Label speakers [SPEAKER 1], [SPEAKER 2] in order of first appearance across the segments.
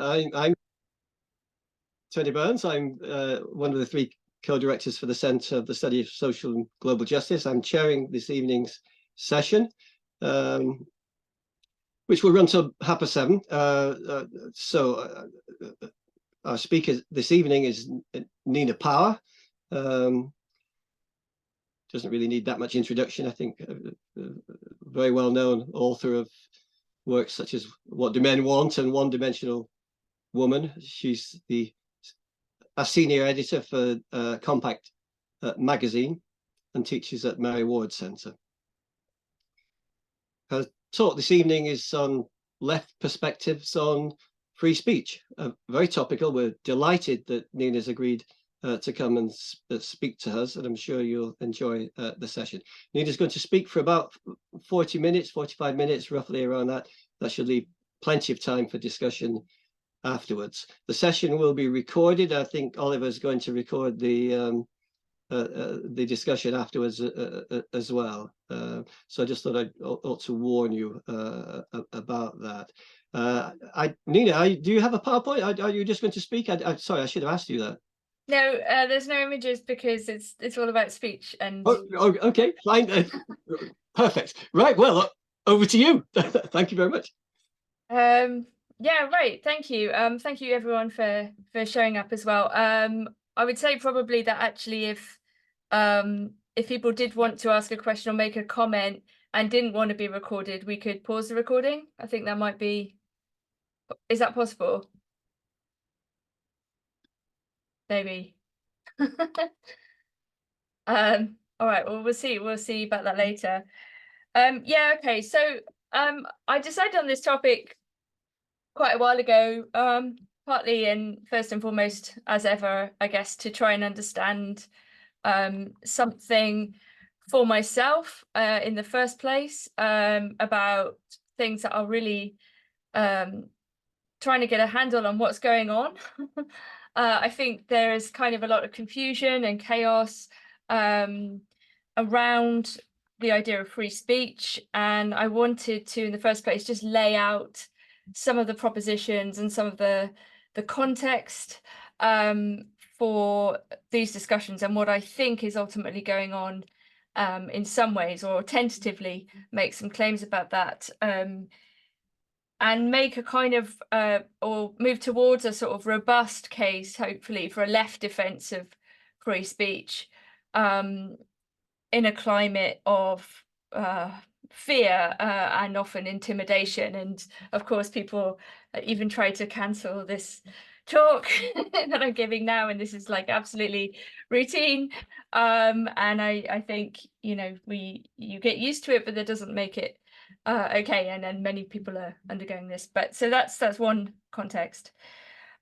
[SPEAKER 1] I'm Tony Burns. I'm one of the three co-directors for the Centre of the Study of Social and Global Justice. I'm chairing this evening's session, which will run till 7:30. Our speaker this evening is Nina Power. Doesn't really need that much introduction. I think very well-known author of works such as What Do Men Want and One-Dimensional Woman. She's a senior editor for Compact magazine and teaches at Mary Ward Centre. Her talk this evening is on left perspectives on free speech. Very topical. We're delighted that Nina's agreed to come and speak to us, and I'm sure you'll enjoy the session. Nina's going to speak for about 40 minutes, 45 minutes, roughly around that. That should leave plenty of time for discussion afterwards. The session will be recorded. I think Oliver's going to record the discussion afterwards as well. So I just thought I ought to warn you about that. Nina, do you have a PowerPoint? Are you just going to speak? I'm sorry, I should have asked you that.
[SPEAKER 2] No, there's no images because it's all about speech and.
[SPEAKER 1] Oh, okay, fine. Perfect. Right. Well, over to you. Thank you very much.
[SPEAKER 2] Yeah, right. Thank you. Thank you everyone for showing up as well. I would say probably that actually if people did want to ask a question or make a comment and didn't want to be recorded, we could pause the recording. I think that might be. Is that possible? Maybe. All right. Well, we'll see. We'll see about that later. Yeah. Okay. So I decided on this topic quite a while ago, partly and first and foremost, as ever, I guess, to try and understand something for myself in the first place about things that are really trying to get a handle on what's going on. I think there is kind of a lot of confusion and chaos around the idea of free speech, and I wanted to, in the first place, just lay out some of the propositions and some of the context for these discussions and what I think is ultimately going on in some ways, or tentatively make some claims about that, and make a kind of or move towards a sort of robust case, hopefully, for a left defense of free speech in a climate of fear and often intimidation. And of course, people even try to cancel this talk that I'm giving now, and this is like absolutely routine. And I think, you know, you get used to it, but that doesn't make it okay. And then many people are undergoing this. But so that's one context.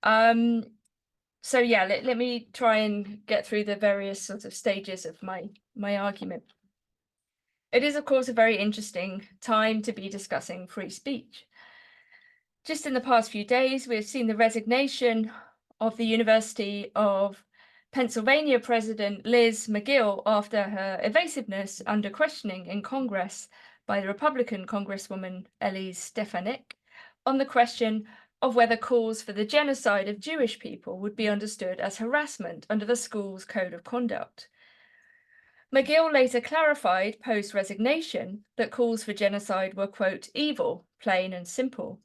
[SPEAKER 2] So yeah, let me try and get through the various sort of stages of my argument. It is, of course, a very interesting time to be discussing free speech. Just in the past few days, we've seen the resignation of the University of Pennsylvania President Liz McGill after her evasiveness under questioning in Congress by the Republican Congresswoman Elise Stefanik on the question of whether calls for the genocide of Jewish people would be understood as harassment under the school's code of conduct. McGill later clarified post-resignation that calls for genocide were, quote, evil, plain and simple.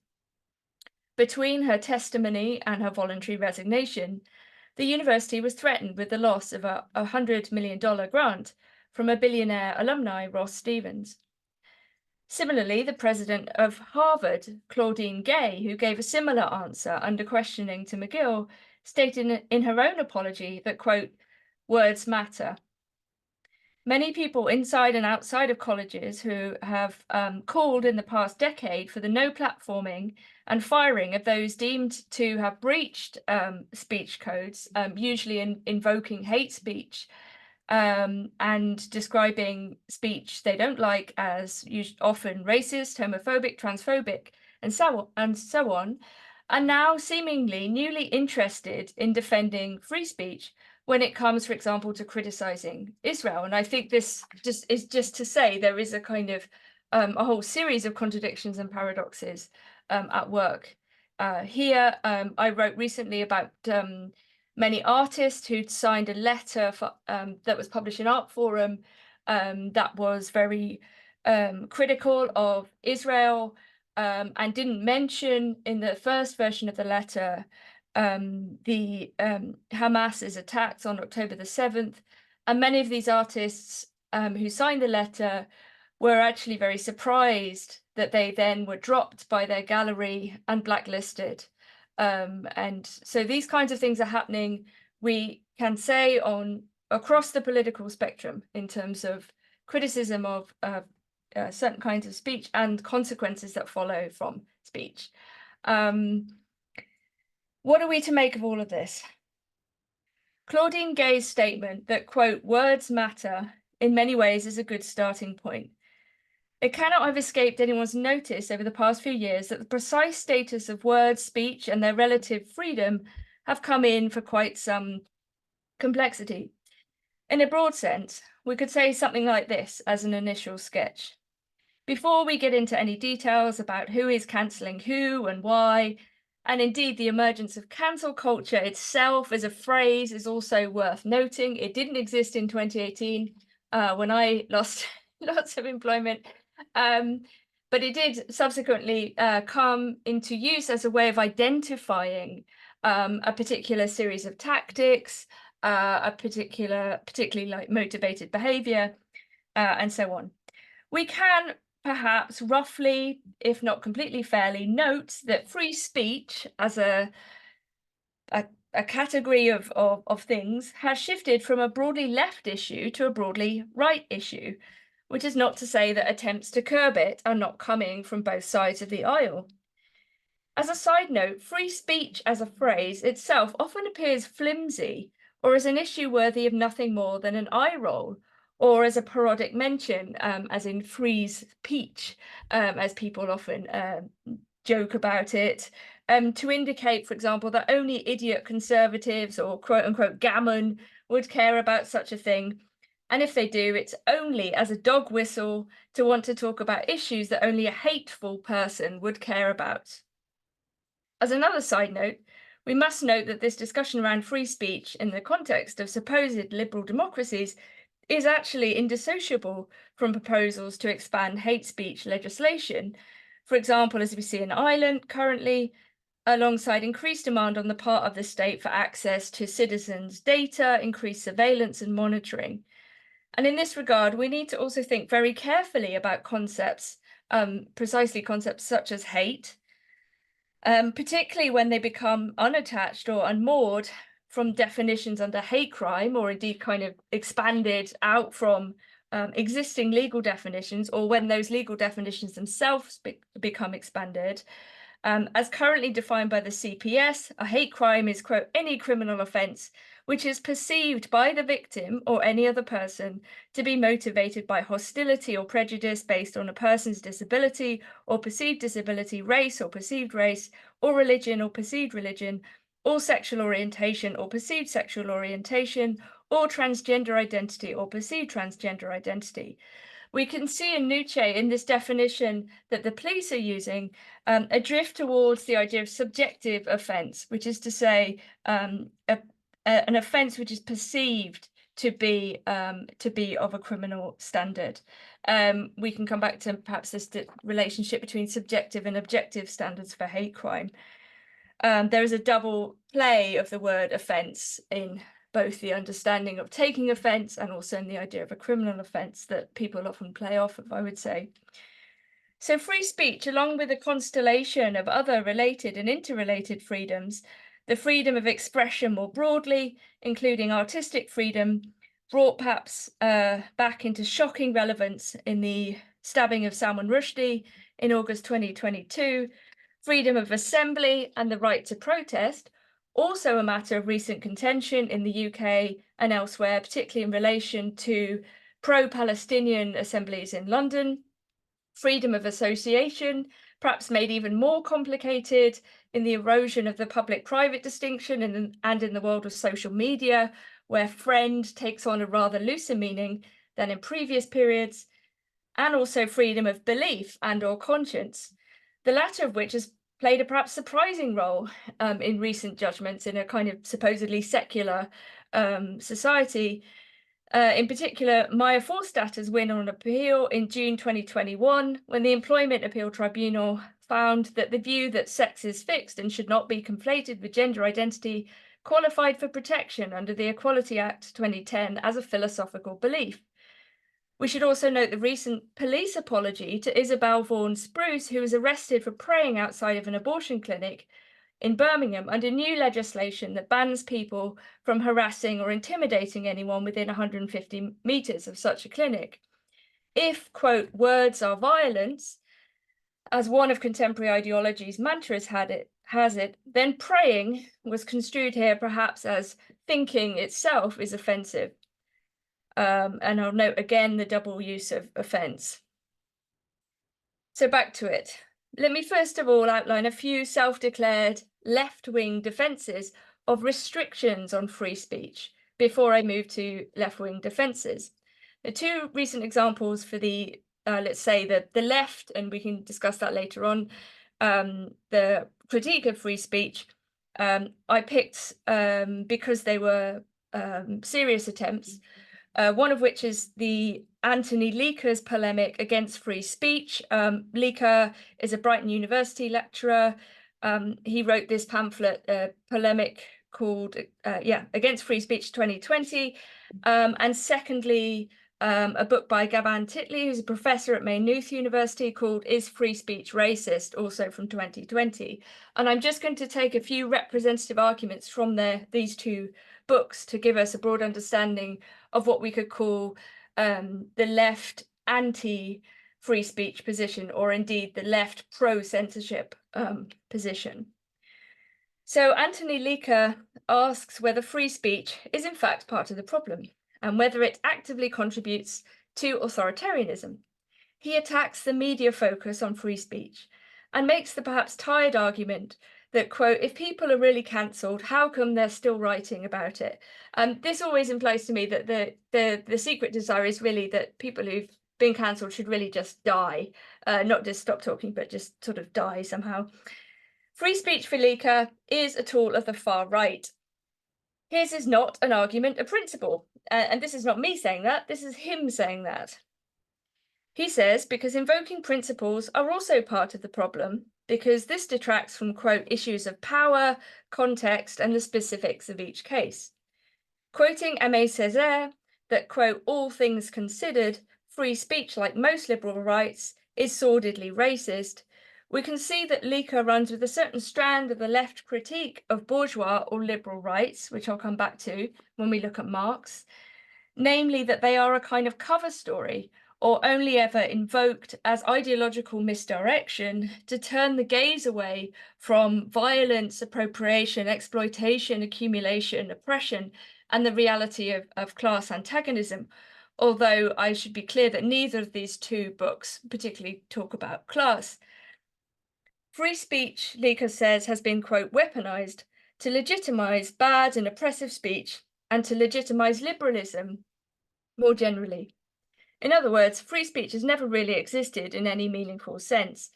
[SPEAKER 2] Between her testimony and her voluntary resignation, the university was threatened with the loss of a $100 million grant from a billionaire alumni, Ross Stevens. Similarly, the president of Harvard, Claudine Gay, who gave a similar answer under questioning to McGill, stated in her own apology that, quote, words matter. Many people inside and outside of colleges who have called in the past decade for the no platforming and firing of those deemed to have breached speech codes, usually invoking hate speech and describing speech they don't like as often racist, homophobic, transphobic, and so on, are now seemingly newly interested in defending free speech when it comes, for example, to criticizing Israel. And I think this is just to say there is a kind of a whole series of contradictions and paradoxes at work here. I wrote recently about many artists who'd signed a letter for, that was published in Art Forum that was very critical of Israel and didn't mention in the first version of the letter the Hamas's attacks on October the 7th. And many of these artists who signed the letter were actually very surprised that they then were dropped by their gallery and blacklisted. And so these kinds of things are happening, we can say, on across the political spectrum in terms of criticism of certain kinds of speech and consequences that follow from speech. What are we to make of all of this? Claudine Gay's statement that, quote, words matter in many ways is a good starting point. It cannot have escaped anyone's notice over the past few years that the precise status of words, speech, and their relative freedom have come in for quite some complexity. In a broad sense, we could say something like this as an initial sketch. Before we get into any details about who is cancelling who and why, and indeed the emergence of cancel culture itself as a phrase is also worth noting. It didn't exist in 2018 when I lost lots of employment. But it did subsequently come into use as a way of identifying a particular series of tactics, a particularly like motivated behavior, and so on. We can perhaps roughly, if not completely fairly, note that free speech as a category of things has shifted from a broadly left issue to a broadly right issue, which is not to say that attempts to curb it are not coming from both sides of the aisle. As a side note, free speech as a phrase itself often appears flimsy or as an issue worthy of nothing more than an eye roll, or as a parodic mention, as in freeze peach, as people often joke about it, to indicate, for example, that only idiot conservatives or quote unquote gammon would care about such a thing. And if they do, it's only as a dog whistle to want to talk about issues that only a hateful person would care about. As another side note, we must note that this discussion around free speech in the context of supposed liberal democracies is actually indissociable from proposals to expand hate speech legislation. For example, as we see in Ireland currently, alongside increased demand on the part of the state for access to citizens' data, increased surveillance and monitoring. And in this regard, we need to also think very carefully about concepts, precisely concepts such as hate, particularly when they become unattached or unmoored from definitions under hate crime, or indeed kind of expanded out from existing legal definitions, or when those legal definitions themselves become expanded. As currently defined by the CPS, a hate crime is, quote, any criminal offence which is perceived by the victim or any other person to be motivated by hostility or prejudice based on a person's disability or perceived disability, race or perceived race, or religion or perceived religion, or sexual orientation or perceived sexual orientation, or transgender identity or perceived transgender identity. We can see in Nuce, in this definition that the police are using, a drift towards the idea of subjective offence, which is to say an offence which is perceived to be of a criminal standard. We can come back to perhaps this relationship between subjective and objective standards for hate crime. There is a double play of the word offence in both the understanding of taking offence and also in the idea of a criminal offence that people often play off of, I would say. So free speech, along with a constellation of other related and interrelated freedoms, the freedom of expression more broadly, including artistic freedom, brought perhaps back into shocking relevance in the stabbing of Salman Rushdie in August 2022, freedom of assembly and the right to protest, also a matter of recent contention in the UK and elsewhere, particularly in relation to pro-Palestinian assemblies in London. Freedom of association, perhaps made even more complicated in the erosion of the public-private distinction and in the world of social media, where friend takes on a rather looser meaning than in previous periods, and also freedom of belief and or conscience, the latter of which has played a perhaps surprising role in recent judgments in a kind of supposedly secular society. In particular, Maya Forstadter's win on appeal in June 2021, when the Employment Appeal Tribunal found that the view that sex is fixed and should not be conflated with gender identity qualified for protection under the Equality Act 2010 as a philosophical belief. We should also note the recent police apology to Isabel Vaughan Spruce, who was arrested for praying outside of an abortion clinic in Birmingham under new legislation that bans people from harassing or intimidating anyone within 150 meters of such a clinic. If, quote, words are violence, as one of contemporary ideology's mantras has it, then praying was construed here perhaps as thinking itself is offensive. And I'll note again the double use of offence. So back to it. Let me first of all outline a few self-declared left-wing defences of restrictions on free speech before I move to left-wing defences. The two recent examples for the, let's say, the left, and we can discuss that later on, the critique of free speech, I picked because they were serious attempts. One of which is the Anthony Leaker's polemic against free speech. Leaker is a Brighton University lecturer. He wrote this pamphlet, polemic called Against Free Speech 2020. And secondly, a book by Gavan Titley, who's a professor at Maynooth University, called Is Free Speech Racist?, also from 2020. And I'm just going to take a few representative arguments from these two books to give us a broad understanding of what we could call the left anti-free speech position, or indeed the left pro-censorship position. So Anthony Leaker asks whether free speech is in fact part of the problem and whether it actively contributes to authoritarianism. He attacks the media focus on free speech and makes the perhaps tired argument that, quote, if people are really cancelled, how come they're still writing about it? This always implies to me that the secret desire is really that people who've been cancelled should really just die, not just stop talking, but just sort of die somehow. Free speech for Leaker is a tool of the far right. His is not an argument of principle, and this is not me saying that, this is him saying that. He says because invoking principles are also part of the problem, because this detracts from, quote, issues of power, context, and the specifics of each case. Quoting Aimé Césaire, that, quote, all things considered, free speech, like most liberal rights, is sordidly racist, we can see that Leaker runs with a certain strand of the left critique of bourgeois or liberal rights, which I'll come back to when we look at Marx, namely that they are a kind of cover story, or only ever invoked as ideological misdirection to turn the gaze away from violence, appropriation, exploitation, accumulation, oppression, and the reality of class antagonism. Although I should be clear that neither of these two books particularly talk about class. Free speech, Leaker says, has been, quote, weaponized to legitimize bad and oppressive speech and to legitimize liberalism more generally. In other words, free speech has never really existed in any meaningful sense,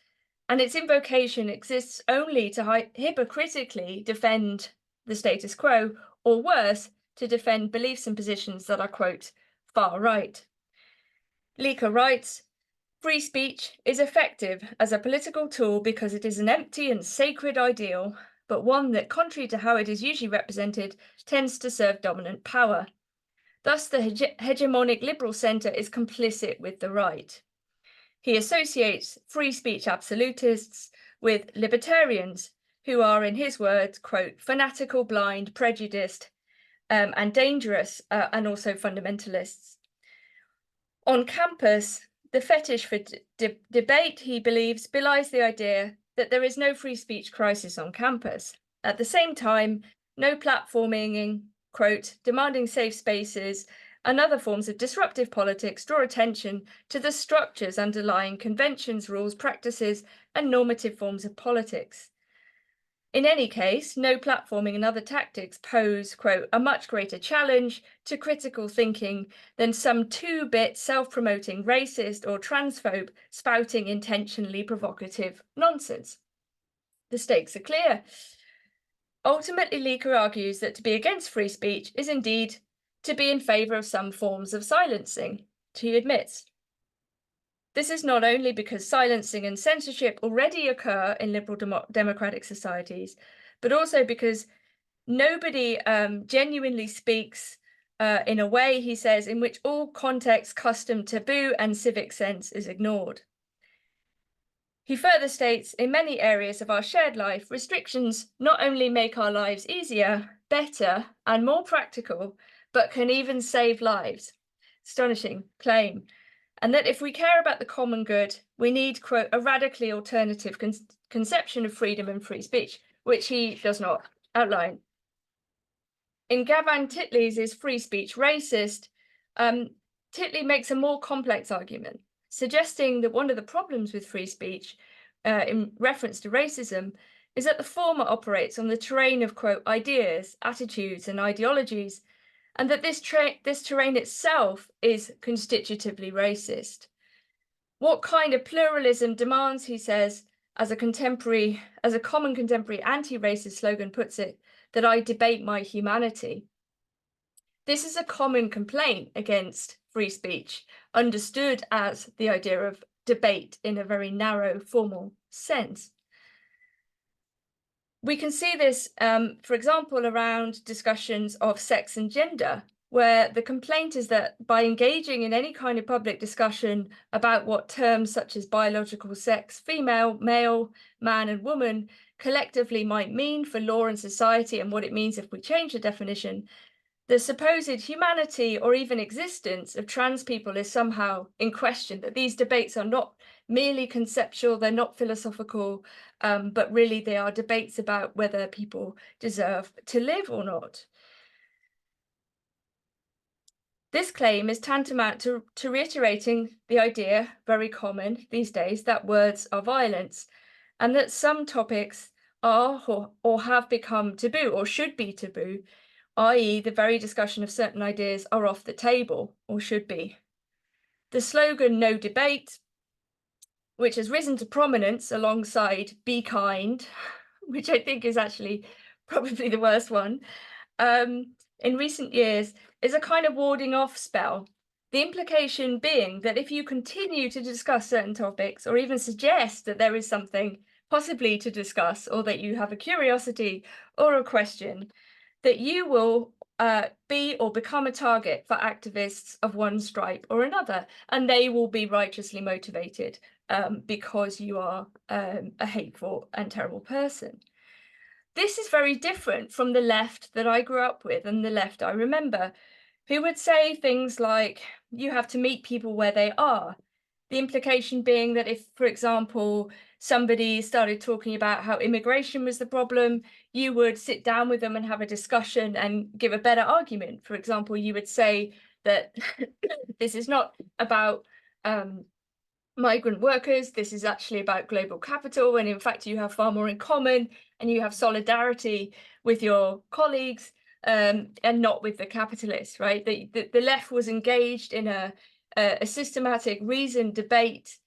[SPEAKER 2] and its invocation exists only to hypocritically defend the status quo, or worse, to defend beliefs and positions that are, quote, far right. Leaker writes, free speech is effective as a political tool because it is an empty and sacred ideal, but one that, contrary to how it is usually represented, tends to serve dominant power. Thus, the hegemonic liberal centre is complicit with the right. He associates free speech absolutists with libertarians, who are, in his words, quote, fanatical, blind, prejudiced, and dangerous, and also fundamentalists. On campus, the fetish for debate, he believes, belies the idea that there is no free speech crisis on campus. At the same time, no platforming, quote, demanding safe spaces and other forms of disruptive politics draw attention to the structures underlying conventions, rules, practices, and normative forms of politics. In any case, no platforming and other tactics pose, quote, a much greater challenge to critical thinking than some two-bit self-promoting racist or transphobe spouting intentionally provocative nonsense. The stakes are clear. Ultimately, Leaker argues that to be against free speech is indeed to be in favour of some forms of silencing, he admits. This is not only because silencing and censorship already occur in liberal democratic societies, but also because nobody genuinely speaks in a way, he says, in which all context, custom, taboo, and civic sense is ignored. He further states, in many areas of our shared life, restrictions not only make our lives easier, better, and more practical, but can even save lives. Astonishing claim. And that if we care about the common good, we need, quote, a radically alternative conception of freedom and free speech, which he does not outline. In Gavan Titley's Is Free Speech Racist? Titley makes a more complex argument, suggesting that one of the problems with free speech, in reference to racism, is that the former operates on the terrain of, quote, ideas, attitudes, and ideologies, and that this terrain itself is constitutively racist. What kind of pluralism demands, he says, as a common contemporary anti-racist slogan puts it, that I debate my humanity. This is a common complaint against free speech, understood as the idea of debate in a very narrow formal sense. We can see this, for example, around discussions of sex and gender, where the complaint is that by engaging in any kind of public discussion about what terms such as biological sex, female, male, man, and woman collectively might mean for law and society, and what it means if we change the definition, the supposed humanity or even existence of trans people is somehow in question, that these debates are not merely conceptual, they're not philosophical, but really they are debates about whether people deserve to live or not. This claim is tantamount to reiterating the idea, very common these days, that words are violence, and that some topics are or have become taboo or should be taboo, i.e. the very discussion of certain ideas are off the table or should be. The slogan "No Debate," which has risen to prominence alongside "Be Kind," which I think is actually probably the worst one, in recent years, is a kind of warding off spell. The implication being that if you continue to discuss certain topics or even suggest that there is something possibly to discuss, or that you have a curiosity or a question, that you will be or become a target for activists of one stripe or another, and they will be righteously motivated because you are a hateful and terrible person. This is very different from the left that I grew up with and the left I remember, who would say things like, you have to meet people where they are. The implication being that if, for example, somebody started talking about how immigration was the problem, you would sit down with them and have a discussion and give a better argument. For example, you would say that this is not about migrant workers, this is actually about global capital, and in fact you have far more in common, and you have solidarity with your colleagues and not with the capitalists, right? The left was engaged in a systematic reasoned debate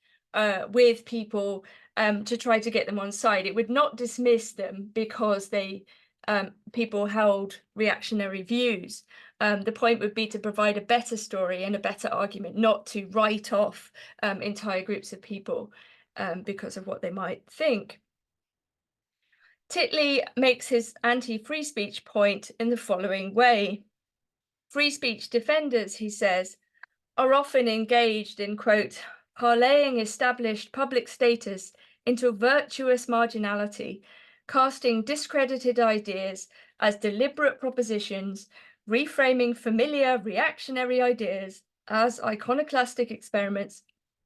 [SPEAKER 2] with people to try to get them on side. It would not dismiss them because people held reactionary views. The point would be to provide a better story and a better argument, not to write off entire groups of people because of what they might think. Titley makes his anti-free speech point in the following way. Free speech defenders, he says, are often engaged in, quote, parlaying established public status into virtuous marginality, casting discredited ideas as deliberate propositions, reframing familiar reactionary ideas as iconoclastic experiments,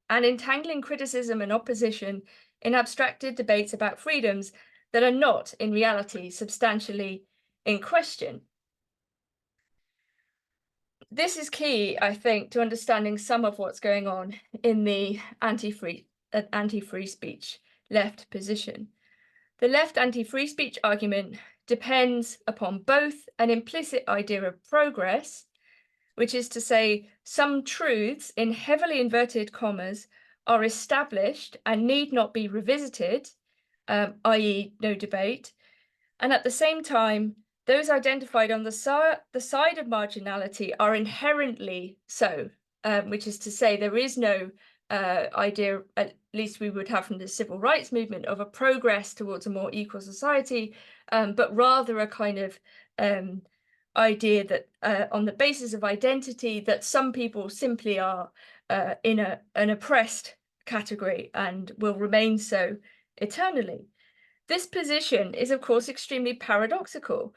[SPEAKER 2] and entangling criticism and opposition in abstracted debates about freedoms that are not, in reality, substantially in question. This is key, I think, to understanding some of what's going on in the anti-free speech left position. The left anti-free speech argument depends upon both an implicit idea of progress, which is to say some truths in heavily inverted commas are established and need not be revisited, i.e. no debate. And at the same time, those identified on the side of marginality are inherently so, which is to say there is no idea, at least we would have from the civil rights movement, of a progress towards a more equal society, but rather a kind of idea that on the basis of identity, that some people simply are in an oppressed category and will remain so eternally. This position is, of course, extremely paradoxical.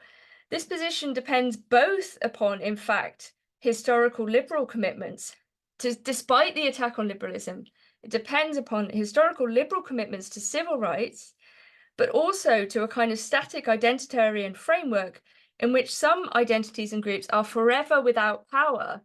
[SPEAKER 2] This position depends both upon, in fact, historical liberal commitments. Despite the attack on liberalism, it depends upon historical liberal commitments to civil rights, but also to a kind of static identitarian framework in which some identities and groups are forever without power,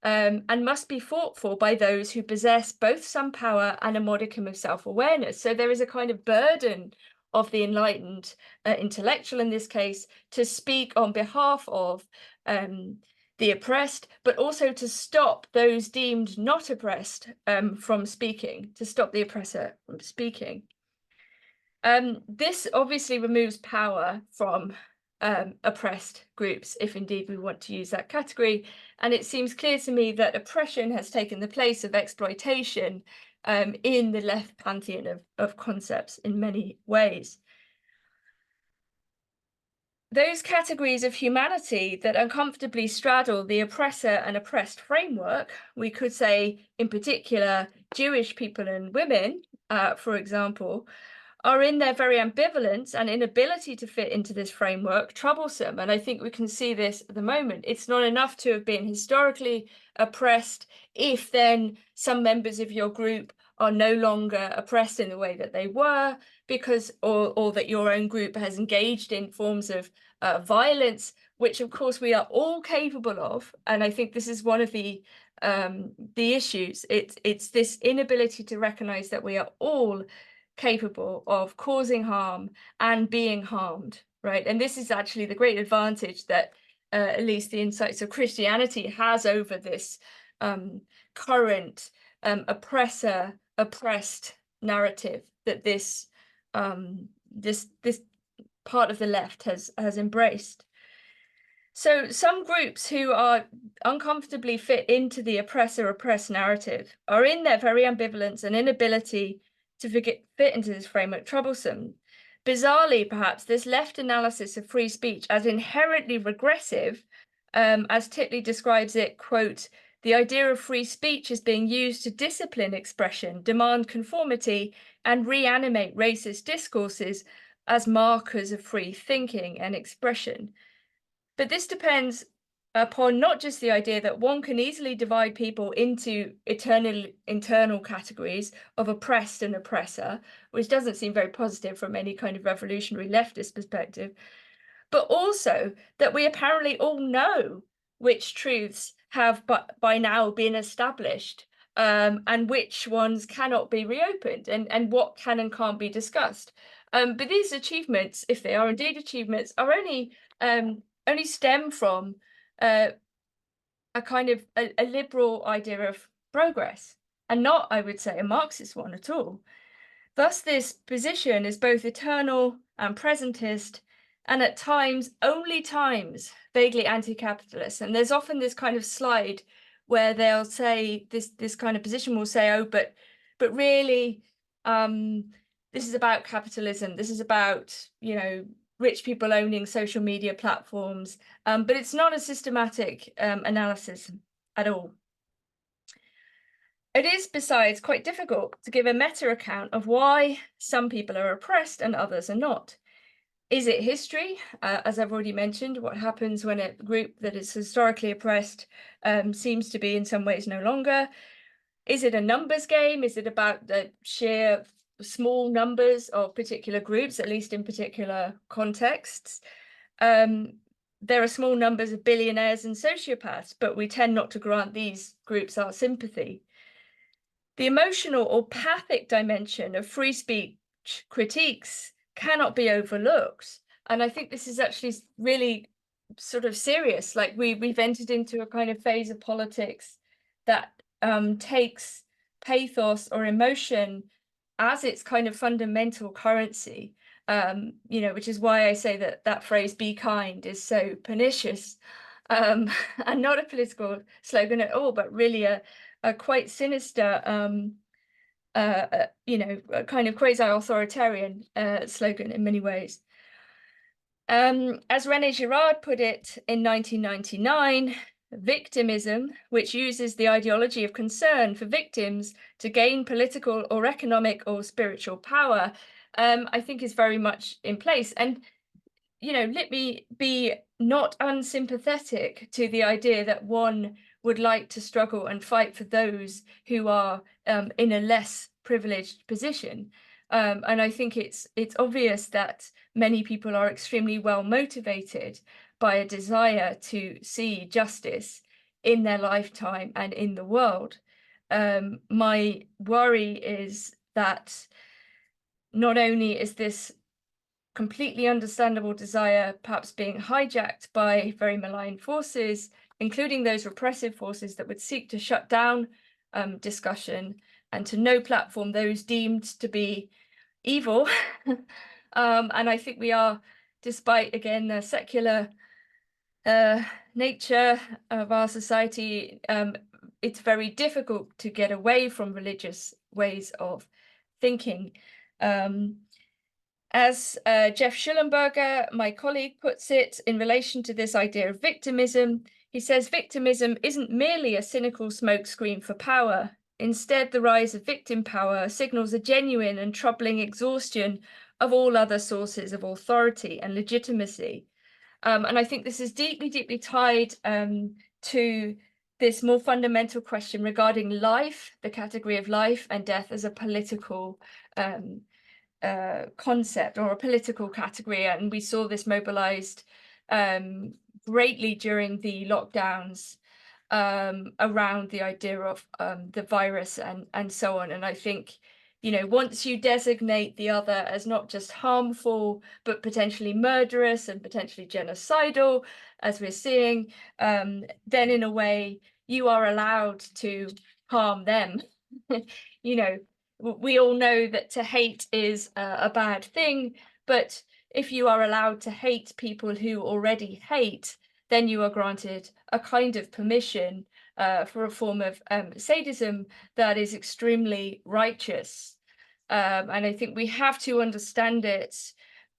[SPEAKER 2] and must be fought for by those who possess both some power and a modicum of self-awareness. So there is a kind of burden of the enlightened intellectual in this case to speak on behalf of the oppressed, but also to stop those deemed not oppressed from speaking, to stop the oppressor from speaking. This obviously removes power from oppressed groups, if indeed we want to use that category. And it seems clear to me that oppression has taken the place of exploitation in the left pantheon of concepts in many ways. Those categories of humanity that uncomfortably straddle the oppressor and oppressed framework, we could say in particular Jewish people and women, for example, are in their very ambivalence and inability to fit into this framework troublesome. And I think we can see this at the moment. It's not enough to have been historically oppressed if then some members of your group are no longer oppressed in the way that they were, because or that your own group has engaged in forms of violence, which of course we are all capable of. And I think this is one of the issues. It's this inability to recognize that we are all capable of causing harm and being harmed, right? And this is actually the great advantage that at least the insights of Christianity has over this current oppressed narrative that this part of the left has embraced. So some groups who are uncomfortably fit into the oppressor-oppressed narrative are in their very ambivalence and inability to fit into this framework troublesome. Bizarrely, perhaps, this left analysis of free speech as inherently regressive, as Titley describes it, quote, "The idea of free speech is being used to discipline expression, demand conformity, and reanimate racist discourses as markers of free thinking and expression." But this depends upon not just the idea that one can easily divide people into internal categories of oppressed and oppressor, which doesn't seem very positive from any kind of revolutionary leftist perspective, but also that we apparently all know which truths have by now been established, and which ones cannot be reopened, and what can and can't be discussed. But these achievements, if they are indeed achievements, are only stem from a kind of a liberal idea of progress, and not, I would say, a Marxist one at all. Thus, this position is both eternal and presentist, and at times, only times, vaguely anti-capitalist. And there's often this kind of slide where they'll say, this kind of position will say, oh, but really, this is about capitalism. This is about, rich people owning social media platforms, but it's not a systematic analysis at all. It is, besides, quite difficult to give a meta account of why some people are oppressed and others are not. Is it history? As I've already mentioned, what happens when a group that is historically oppressed seems to be in some ways no longer? Is it a numbers game? Is it about the sheer small numbers of particular groups, at least in particular contexts? There are small numbers of billionaires and sociopaths, but we tend not to grant these groups our sympathy. The emotional or pathic dimension of free speech critiques cannot be overlooked. And I think this is actually really sort of serious. Like we've entered into a kind of phase of politics that takes pathos or emotion as its kind of fundamental currency, which is why I say that that phrase "be kind" is so pernicious, and not a political slogan at all, but really a quite sinister, a kind of quasi-authoritarian slogan in many ways. As René Girard put it in 1999, victimism, which uses the ideology of concern for victims to gain political or economic or spiritual power, I think is very much in place. And, let me be not unsympathetic to the idea that one would like to struggle and fight for those who are in a less privileged position. And I think it's obvious that many people are extremely well motivated by a desire to see justice in their lifetime and in the world. My worry is that not only is this completely understandable desire perhaps being hijacked by very malign forces, including those repressive forces that would seek to shut down discussion and to no platform those deemed to be evil. And I think we are, despite, again, the secular nature of our society, it's very difficult to get away from religious ways of thinking. As Jeff Schellenberger, my colleague, puts it in relation to this idea of victimism, he says victimism isn't merely a cynical smokescreen for power. Instead, the rise of victim power signals a genuine and troubling exhaustion of all other sources of authority and legitimacy. And I think this is deeply, deeply tied to this more fundamental question regarding life, the category of life and death as a political concept or a political category. And we saw this mobilized greatly during the lockdowns around the idea of the virus and so on. And I think, once you designate the other as not just harmful, but potentially murderous and potentially genocidal, as we're seeing, then in a way you are allowed to harm them. We all know that to hate is a bad thing, but if you are allowed to hate people who already hate, then you are granted a kind of permission for a form of sadism that is extremely righteous. And I think we have to understand it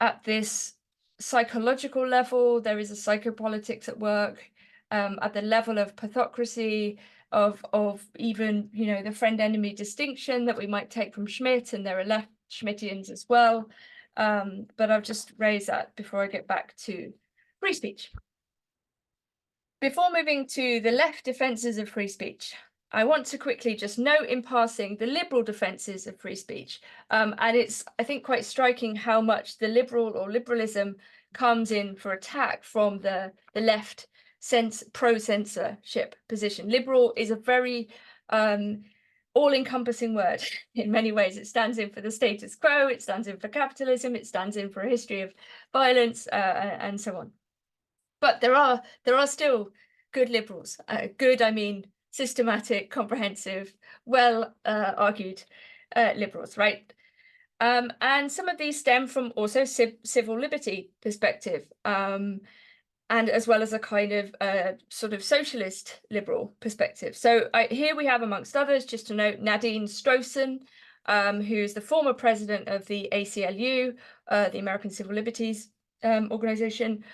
[SPEAKER 2] at this psychological level. There is a psychopolitics at work at the level of pathocracy, of even, the friend-enemy distinction that we might take from Schmitt, and there are left Schmittians as well. But I'll just raise that before I get back to free speech. Before moving to the left defences of free speech, I want to quickly just note in passing the liberal defences of free speech. And it's, I think, quite striking how much the liberal or liberalism comes in for attack from the left pro-censorship position. Liberal is a very all-encompassing word in many ways. It stands in for the status quo, it stands in for capitalism, it stands in for a history of violence, and so on. But there are still good liberals. Good, I mean systematic, comprehensive, well argued liberals, right? And some of these stem from also civil liberty perspective, and as well as a kind of sort of socialist liberal perspective. So here we have, amongst others, just to note, Nadine Strossen, who's the former president of the ACLU, the American Civil Liberties Organization,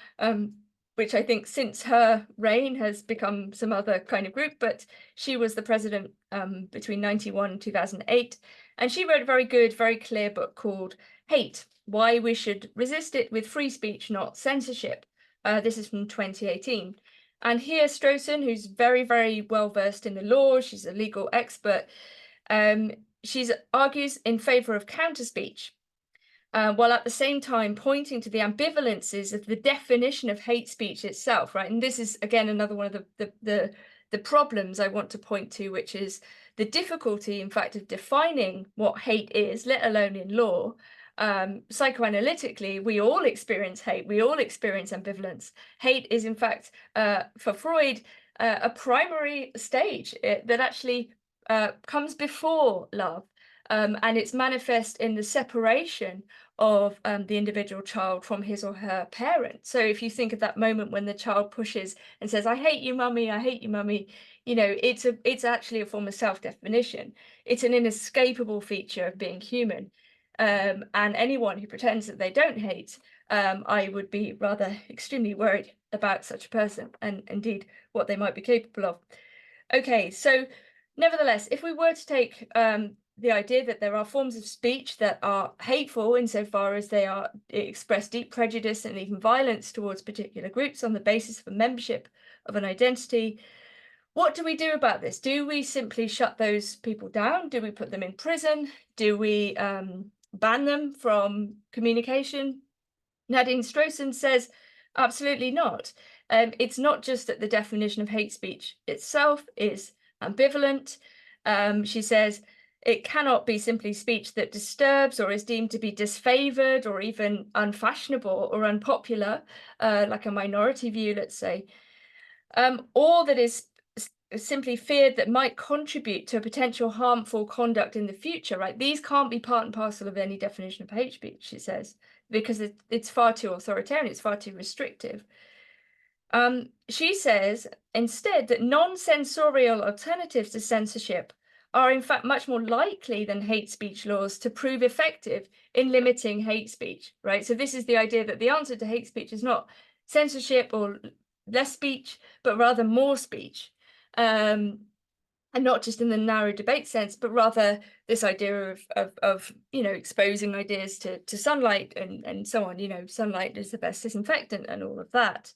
[SPEAKER 2] which I think since her reign has become some other kind of group, but she was the president between 1991 and 2008. And she wrote a very good, very clear book called Hate, Why We Should Resist It with Free Speech, Not Censorship. This is from 2018. And here Strossen, who's very, very well versed in the law, she's a legal expert, she argues in favor of counter speech, while at the same time pointing to the ambivalences of the definition of hate speech itself, right? And this is, again, another one of the problems I want to point to, which is the difficulty, in fact, of defining what hate is, let alone in law. Psychoanalytically, we all experience hate, we all experience ambivalence. Hate is, in fact, for Freud, a primary stage that actually comes before love. and it's manifest in the separation of the individual child from his or her parent. So if you think of that moment when the child pushes and says, "I hate you, mummy, I hate you, mummy," you know, it's actually a form of self-definition. It's an inescapable feature of being human. And anyone who pretends that they don't hate, I would be rather extremely worried about such a person, and indeed what they might be capable of. Okay, so nevertheless, if we were to take the idea that there are forms of speech that are hateful insofar as they express deep prejudice and even violence towards particular groups on the basis of a membership of an identity, what do we do about this? Do we simply shut those people down? Do we put them in prison? Do we ban them from communication? Nadine Strossen says, absolutely not. It's not just that the definition of hate speech itself is ambivalent. She says it cannot be simply speech that disturbs or is deemed to be disfavored or even unfashionable or unpopular, like a minority view, let's say, or that is simply feared that might contribute to a potential harmful conduct in the future, right? These can't be part and parcel of any definition of hate speech, she says, because it's far too authoritarian, it's far too restrictive. She says instead that non-censorial alternatives to censorship are in fact much more likely than hate speech laws to prove effective in limiting hate speech, right? So this is the idea that the answer to hate speech is not censorship or less speech, but rather more speech. And not just in the narrow debate sense, but rather this idea of you know, exposing ideas to sunlight and so on. You know, sunlight is the best disinfectant and all of that.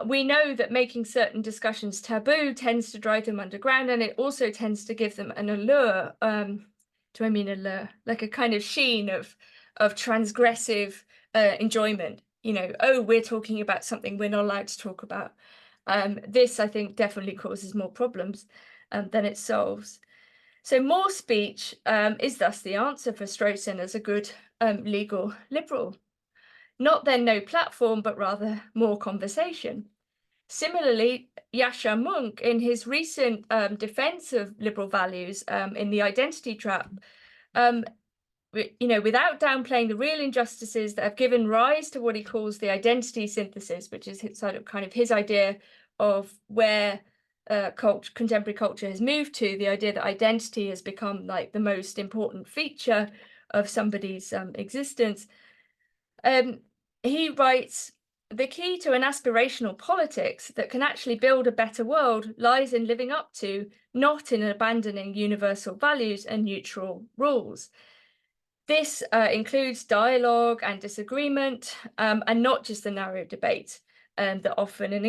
[SPEAKER 2] We know that making certain discussions taboo tends to drive them underground, and it also tends to give them an allure. Do I mean allure? Like a kind of sheen of transgressive enjoyment. You know, oh, we're talking about something we're not allowed to talk about. This, I think, definitely causes more problems than it solves. So more speech is thus the answer for Strossen as a good legal liberal. Not then no platform, but rather more conversation. Similarly, Yasha Monk, in his recent defense of liberal values in The Identity Trap, you know, without downplaying the real injustices that have given rise to what he calls the identity synthesis, which is sort of kind of his idea of where contemporary culture has moved to, the idea that identity has become like the most important feature of somebody's existence. He writes, the key to an aspirational politics that can actually build a better world lies in living up to, not in abandoning universal values and neutral rules. This includes dialogue and disagreement, and not just the narrow debate that often and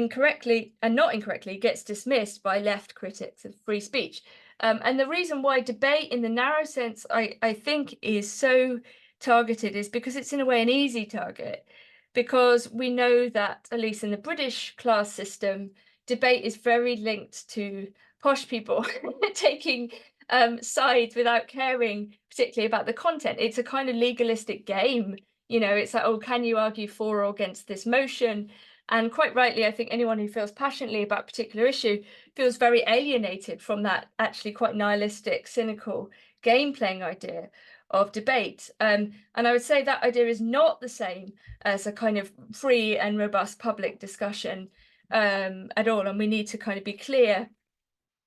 [SPEAKER 2] not incorrectly gets dismissed by left critics of free speech. And the reason why debate in the narrow sense, I think, is so targeted is because it's in a way an easy target, because we know that, at least in the British class system, debate is very linked to posh people taking sides without caring particularly about the content. It's a kind of legalistic game. You know, it's like, oh, can you argue for or against this motion? And quite rightly, I think anyone who feels passionately about a particular issue feels very alienated from that actually quite nihilistic, cynical game-playing idea of debate. And I would say that idea is not the same as a kind of free and robust public discussion at all. And we need to kind of be clear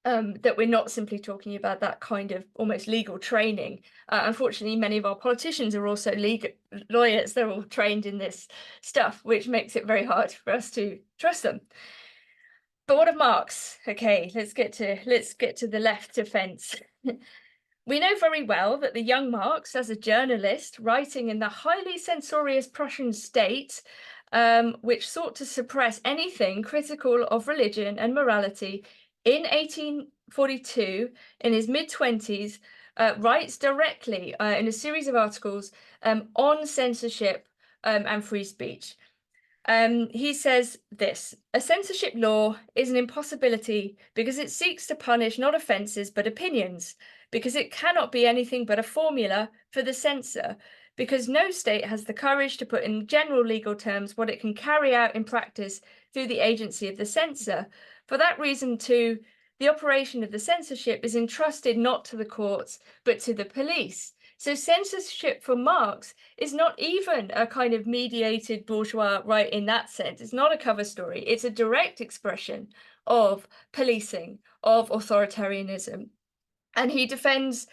[SPEAKER 2] that we're not simply talking about that kind of almost legal training. Unfortunately, many of our politicians are also legal lawyers. They're all trained in this stuff, which makes it very hard for us to trust them. But what of Marx? Okay, let's get to the left defense. We know very well that the young Marx, as a journalist writing in the highly censorious Prussian state, which sought to suppress anything critical of religion and morality, in 1842, in his mid-20s, writes directly in a series of articles on censorship and free speech. He says this: a censorship law is an impossibility because it seeks to punish not offences but opinions, because it cannot be anything but a formula for the censor, because no state has the courage to put in general legal terms what it can carry out in practice through the agency of the censor. For that reason, too, the operation of the censorship is entrusted not to the courts, but to the police. So censorship for Marx is not even a kind of mediated bourgeois right in that sense. It's not a cover story. It's a direct expression of policing, of authoritarianism. And he defends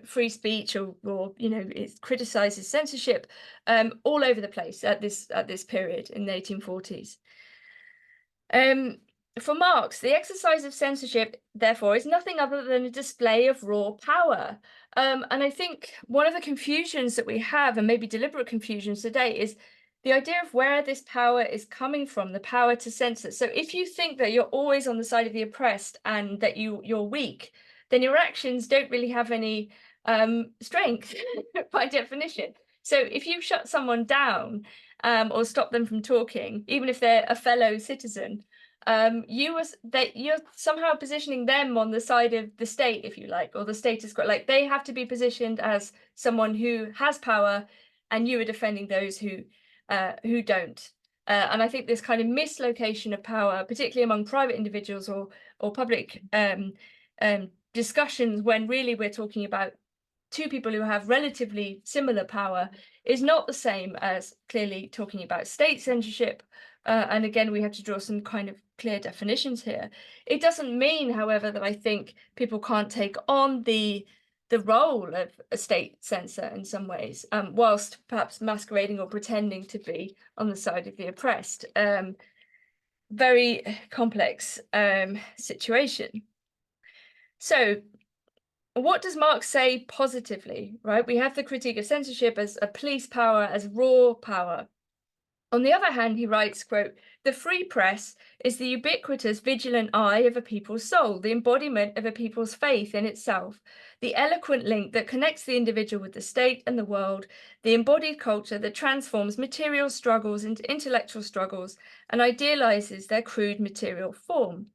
[SPEAKER 2] free speech, or it criticizes censorship all over the place at this period in the 1840s. For Marx, the exercise of censorship, therefore, is nothing other than a display of raw power. And I think one of the confusions that we have, and maybe deliberate confusions today, is the idea of where this power is coming from, the power to censor. So if you think that you're always on the side of the oppressed and that you're weak, then your actions don't really have any strength by definition. So if you shut someone down or stop them from talking, even if they're a fellow citizen, you're somehow positioning them on the side of the state, if you like, or the status quo. Like, they have to be positioned as someone who has power, and you are defending those who don't. And I think this kind of mislocation of power, particularly among private individuals or public discussions, when really we're talking about two people who have relatively similar power, is not the same as clearly talking about state censorship. And again, we have to draw some kind of clear definitions here. It doesn't mean, however, that I think people can't take on the role of a state censor in some ways, whilst perhaps masquerading or pretending to be on the side of the oppressed. Very complex situation. So what does Marx say positively, right? We have the critique of censorship as a police power, as raw power. On the other hand, he writes, quote, "The free press is the ubiquitous, vigilant eye of a people's soul, the embodiment of a people's faith in itself, the eloquent link that connects the individual with the state and the world, the embodied culture that transforms material struggles into intellectual struggles and idealizes their crude material form."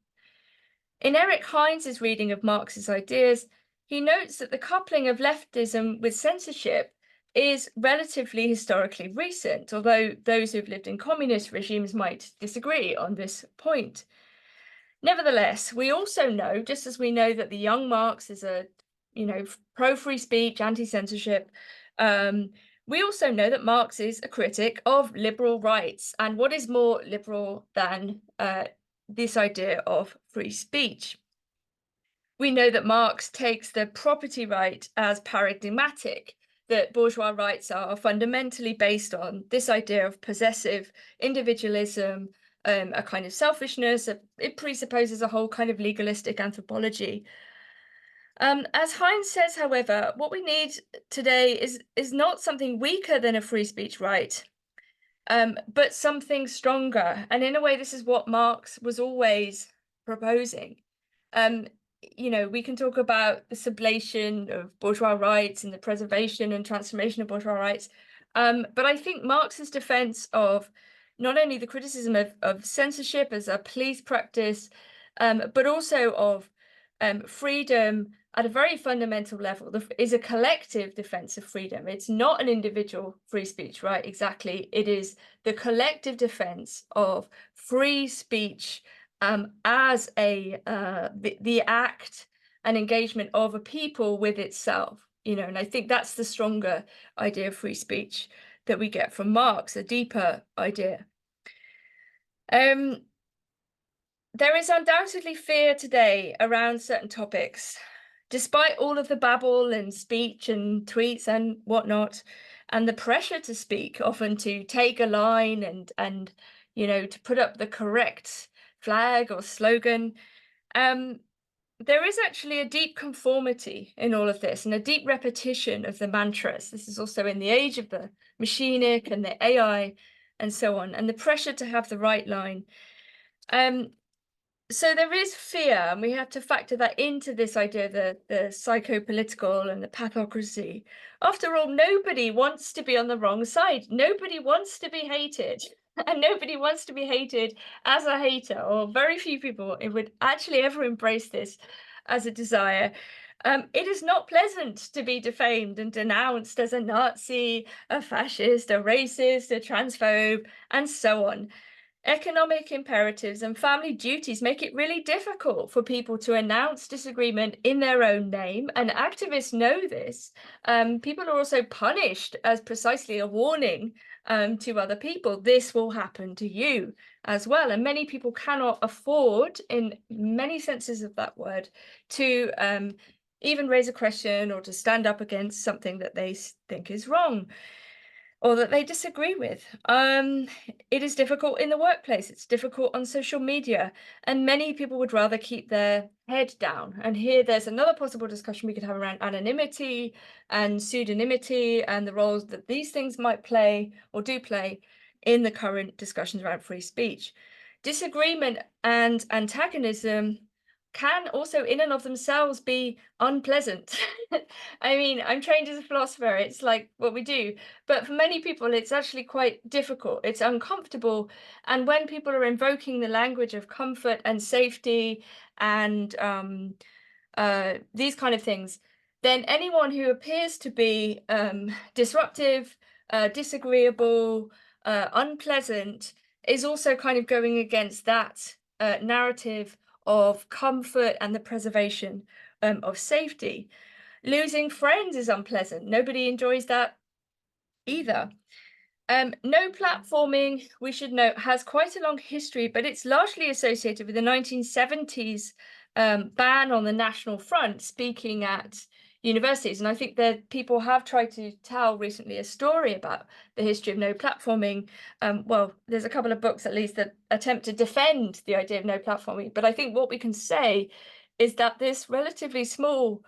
[SPEAKER 2] In Eric Heinz's reading of Marx's ideas, he notes that the coupling of leftism with censorship is relatively historically recent, although those who've lived in communist regimes might disagree on this point. Nevertheless, we also know, just as we know that the young Marx is a, pro-free speech, anti-censorship, we also know that Marx is a critic of liberal rights. And what is more liberal than this idea of free speech? We know that Marx takes the property right as paradigmatic, that bourgeois rights are fundamentally based on this idea of possessive individualism, a kind of selfishness. It presupposes a whole kind of legalistic anthropology. As Heinz says, however, what we need today is not something weaker than a free speech right, but something stronger. And in a way, this is what Marx was always proposing. We can talk about the sublation of bourgeois rights and the preservation and transformation of bourgeois rights. But I think Marx's defense of not only the criticism of censorship as a police practice, but also of freedom at a very fundamental level is a collective defense of freedom. It's not an individual free speech, right? Exactly. It is the collective defense of free speech as the act and engagement of a people with itself, and I think that's the stronger idea of free speech that we get from Marx, a deeper idea. There is undoubtedly fear today around certain topics, despite all of the babble and speech and tweets and whatnot, and the pressure to speak, often to take a line and to put up the correct flag or slogan. There is actually a deep conformity in all of this and a deep repetition of the mantras. This is also in the age of the machinic and the AI and so on, and the pressure to have the right line. So there is fear, and we have to factor that into this idea, the psychopolitical and the pathocracy. After all, nobody wants to be on the wrong side. Nobody wants to be hated. And nobody wants to be hated as a hater, or very few people would actually ever embrace this as a desire. It is not pleasant to be defamed and denounced as a Nazi, a fascist, a racist, a transphobe, and so on. Economic imperatives and family duties make it really difficult for people to announce disagreement in their own name, and activists know this. People are also punished as precisely a warning to other people. This will happen to you as well. And many people cannot afford, in many senses of that word, to even raise a question or to stand up against something that they think is wrong or that they disagree with. It is difficult in the workplace, it's difficult on social media, and many people would rather keep their head down. And here there's another possible discussion we could have around anonymity and pseudonymity and the roles that these things might play or do play in the current discussions around free speech. Disagreement and antagonism can also in and of themselves be unpleasant. I mean, I'm trained as a philosopher, it's like what we do, but for many people, it's actually quite difficult. It's uncomfortable. And when people are invoking the language of comfort and safety and these kind of things, then anyone who appears to be disruptive, disagreeable, unpleasant is also kind of going against that narrative of comfort and the preservation of safety. Losing friends is unpleasant. Nobody enjoys that either. No platforming, we should note, has quite a long history, but it's largely associated with the 1970s ban on the National Front speaking at universities. And I think that people have tried to tell recently a story about the history of no platforming. Well, there's a couple of books at least that attempt to defend the idea of no platforming. But I think what we can say is that this relatively small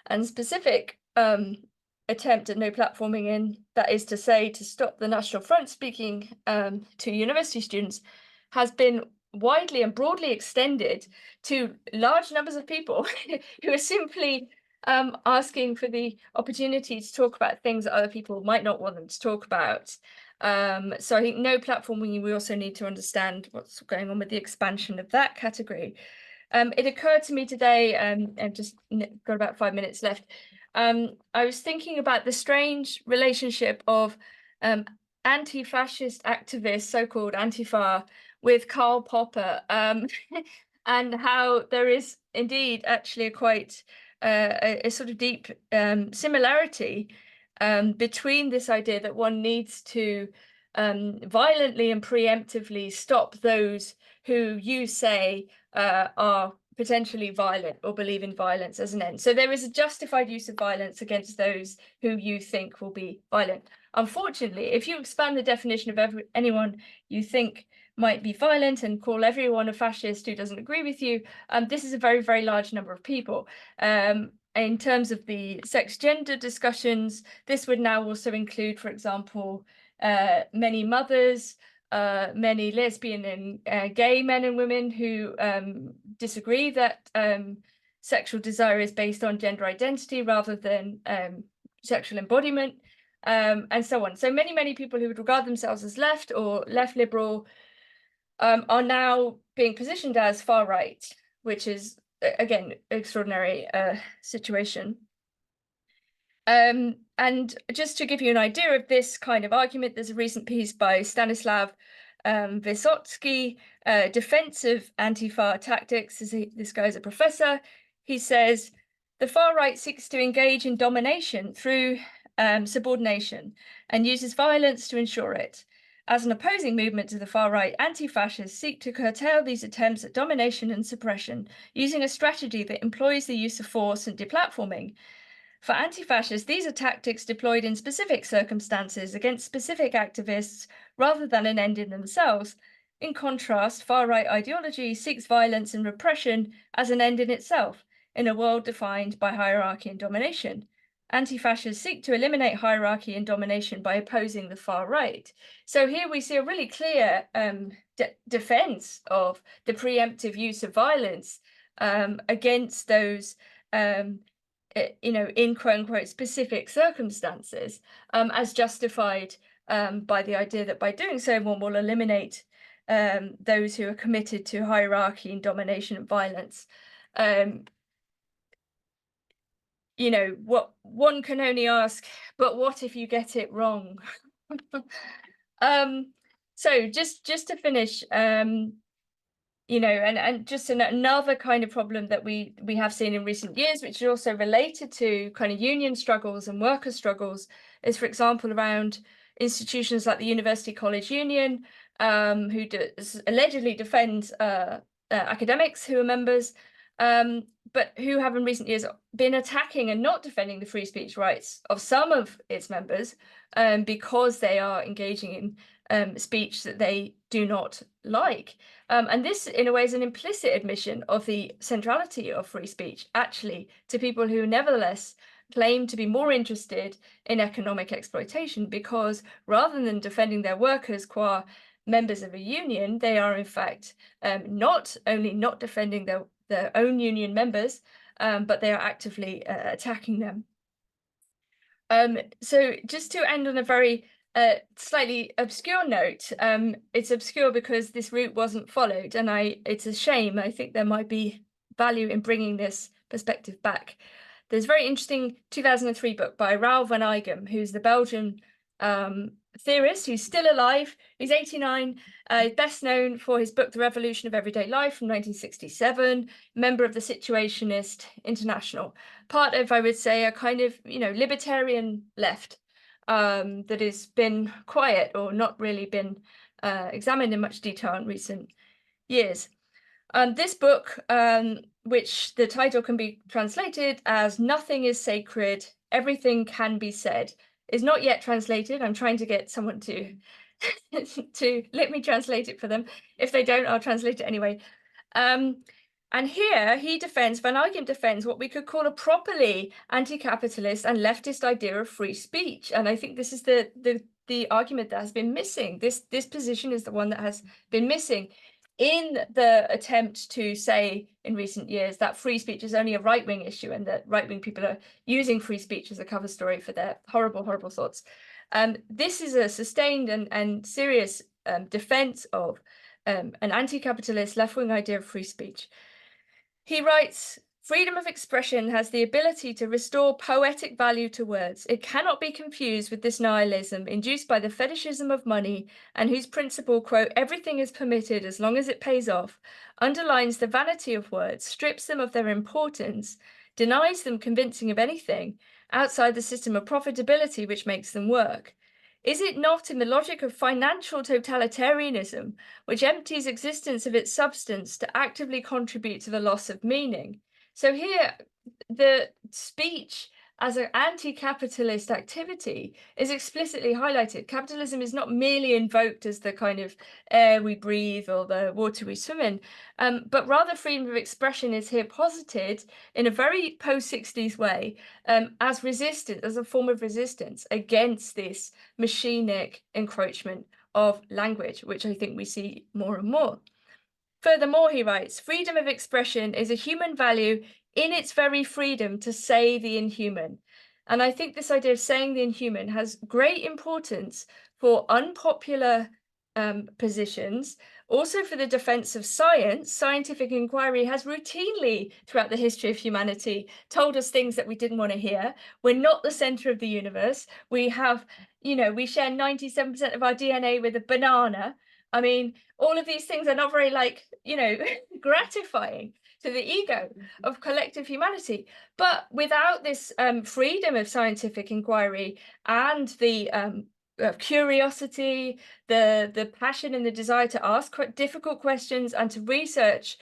[SPEAKER 2] and specific attempt at no platforming in, that is to say, to stop the National Front speaking to university students, has been widely and broadly extended to large numbers of people who are simply asking for the opportunity to talk about things that other people might not want them to talk about. So I think no platforming, we also need to understand what's going on with the expansion of that category. It occurred to me today, I've just got about 5 minutes left. I was thinking about the strange relationship of anti-fascist activists, so-called Antifa, with Karl Popper, and how there is indeed actually a quite a sort of deep similarity between this idea that one needs to violently and preemptively stop those who you say are potentially violent or believe in violence as an end. So there is a justified use of violence against those who you think will be violent. Unfortunately, if you expand the definition of anyone you think might be violent and call everyone a fascist who doesn't agree with you, this is a very, very large number of people. In terms of the sex-gender discussions, this would now also include, for example, many mothers, many lesbian and gay men and women who disagree that sexual desire is based on gender identity rather than sexual embodiment, and so on. So many people who would regard themselves as left or left liberal are now being positioned as far right, which is, again, extraordinary situation. And just to give you an idea of this kind of argument, there's a recent piece by Stanislav Vysotsky, Defense of Antifa Tactics. This guy is a professor. He says, the far right seeks to engage in domination through subordination and uses violence to ensure it. As an opposing movement to the far right, anti-fascists seek to curtail these attempts at domination and suppression using a strategy that employs the use of force and deplatforming. For anti-fascists, these are tactics deployed in specific circumstances against specific activists rather than an end in themselves. In contrast, far-right ideology seeks violence and repression as an end in itself, in a world defined by hierarchy and domination. Anti-fascists seek to eliminate hierarchy and domination by opposing the far right. So here we see a really clear defense of the preemptive use of violence against those in quote unquote specific circumstances, as justified by the idea that by doing so, one will eliminate those who are committed to hierarchy and domination and violence. What one can only ask, but what if you get it wrong? So just to finish, you know, and just another kind of problem that we have seen in recent years, which is also related to kind of union struggles and worker struggles, is, for example, around institutions like the University College Union, who allegedly defend academics who are members, but who have in recent years been attacking and not defending the free speech rights of some of its members, because they are engaging in speech that they do not like. And this, in a way, is an implicit admission of the centrality of free speech, actually, to people who nevertheless claim to be more interested in economic exploitation, because rather than defending their workers qua members of a union, they are in fact not only not defending their own union members, but they are actively attacking them. So just to end on a very slightly obscure note, it's obscure because this route wasn't followed, and it's a shame. I think there might be value in bringing this perspective back. There's a very interesting 2003 book by Raoul van Eigem, who's the Belgian theorist who's still alive. He's 89, best known for his book The Revolution of Everyday Life from 1967, member of the Situationist International, part of, I would say, a kind of, you know, libertarian left that has been quiet or not really been examined in much detail in recent years. This book, which the title can be translated as "Nothing is Sacred, Everything Can Be Said," is not yet translated. I'm trying to get someone to to let me translate it for them. If they don't, I'll translate it anyway. And here Van Eigem defends what we could call a properly anti-capitalist and leftist idea of free speech. And I think this is the argument that has been missing. This position is the one that has been missing in the attempt to say in recent years that free speech is only a right-wing issue and that right-wing people are using free speech as a cover story for their horrible, horrible thoughts. This is a sustained and serious defense of an anti-capitalist left-wing idea of free speech. He writes, "Freedom of expression has the ability to restore poetic value to words. It cannot be confused with this nihilism induced by the fetishism of money, and whose principle, quote, everything is permitted as long as it pays off, underlines the vanity of words, strips them of their importance, denies them convincing of anything outside the system of profitability which makes them work. Is it not in the logic of financial totalitarianism, which empties existence of its substance to actively contribute to the loss of meaning?" So here, the speech as an anti-capitalist activity is explicitly highlighted. Capitalism is not merely invoked as the kind of air we breathe or the water we swim in, but rather freedom of expression is here posited in a very post-60s way, as resistance, as a form of resistance against this machinic encroachment of language, which I think we see more and more. Furthermore, he writes, "Freedom of expression is a human value in its very freedom to say the inhuman." And I think this idea of saying the inhuman has great importance for unpopular positions, also for the defense of science. Scientific inquiry has routinely, throughout the history of humanity, told us things that we didn't want to hear. We're not the center of the universe. We have, you know, we share 97% of our DNA with a banana. I mean, all of these things are not very, like, you know, gratifying to the ego of collective humanity. But without this freedom of scientific inquiry and the curiosity, the passion and the desire to ask difficult questions and to research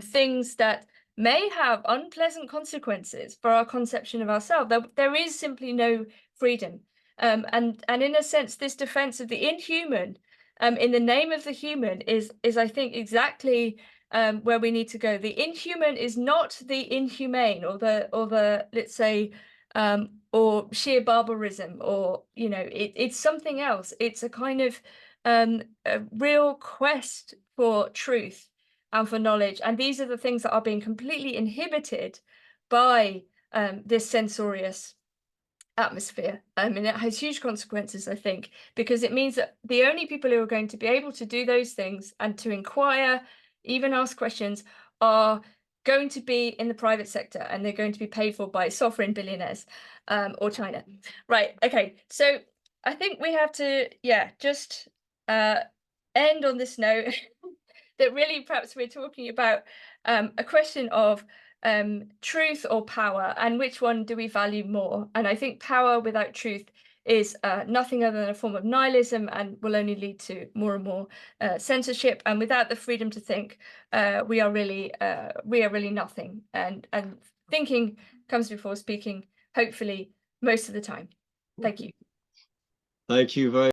[SPEAKER 2] things that may have unpleasant consequences for our conception of ourselves, there is simply no freedom. And in a sense, this defense of the inhuman in the name of the human is I think exactly where we need to go. The inhuman is not the inhumane or the let's say or sheer barbarism, or, you know, it's something else. It's a kind of a real quest for truth and for knowledge, and these are the things that are being completely inhibited by this censorious atmosphere. And it has huge consequences, I think, because it means that the only people who are going to be able to do those things and to inquire, even ask questions, are going to be in the private sector, and they're going to be paid for by sovereign billionaires or China. Right. Okay. So I think we have to, just end on this note that really perhaps we're talking about a question of truth or power, and which one do we value more? And I think power without truth is nothing other than a form of nihilism and will only lead to more and more censorship. And without the freedom to think, we are really nothing. And thinking comes before speaking, hopefully most of the time. Thank you.
[SPEAKER 1] Thank you very